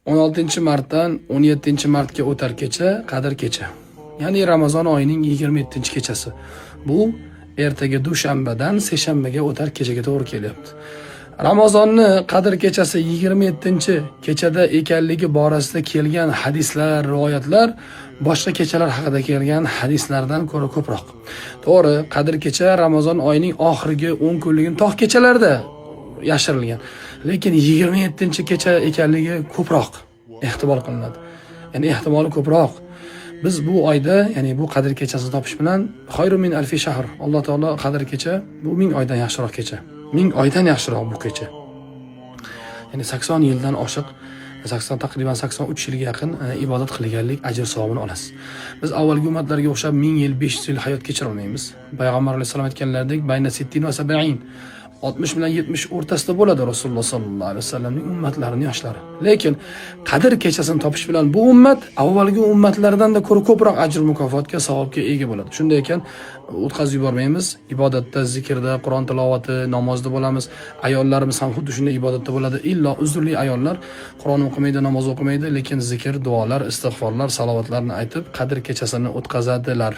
16-martdan 17-martga o'tar kecha Qadr kecha. Ya'ni Ramazon oyining 27-kechasi. Bu ertaga dushanbadan seshanbaga o'tar kechaga to'g'ri kelyapti. Ramazonni Qadr kechasi 27-kechada ekanligi borasida kelgan hadislar, rivoyatlar boshqa kechalar haqida kelgan hadislardan ko'ra ko'proq. To'g'ri, Qadr kecha Ramazon oyining oxirgi 10 kunligini tog' kechalarda yashirilgan. Lekin 27-kecha ekanligi ko'proq ehtimol qilinadi. Ya'ni ehtimoli ko'proq. Biz bu oyda, ya'ni bu Qadr kechasini topish bilan xayrun min alfi shahr. Alloh taolo Qadr kecha bu 1000 oydan yaxshiroq kecha. 1000 oydan yaxshiroq bu kecha. Ya'ni 80 yildan oshiq, taqriban 83 yilga yaqin ibodat qilganlik ajr savobini olasiz. Biz avvalgi ummatlarga o'xshab 1000 yil, 500 yil hayot kechira olmaymiz. Payg'ambar alayhisalom aytganlaridek, bayna 60 va 70. 60 bilan 70 o'rtasida bo'ladi Rasululloh sallallohu alayhi vasallamning ummatlarining yoshlari. Lekin Qadr kechasini topish bilan bu ummat avvalgi ummatlardan da ko'proq ajr mukofotga, savobga ega bo'ladi. Shunday ekan, o'tkazib yubormaymiz. Ibodatda, zikrda, Qur'on tilovati, namozda bo'lamiz. Ayollarimiz ham xuddi shunday ibodatda bo'ladi. Illo uzrli ayollar Qur'on o'qimaydi, namoz o'qimaydi, lekin zikr, duolar, istig'forlar, salovatlarni aytib Qadr kechasini o'tkazadilar.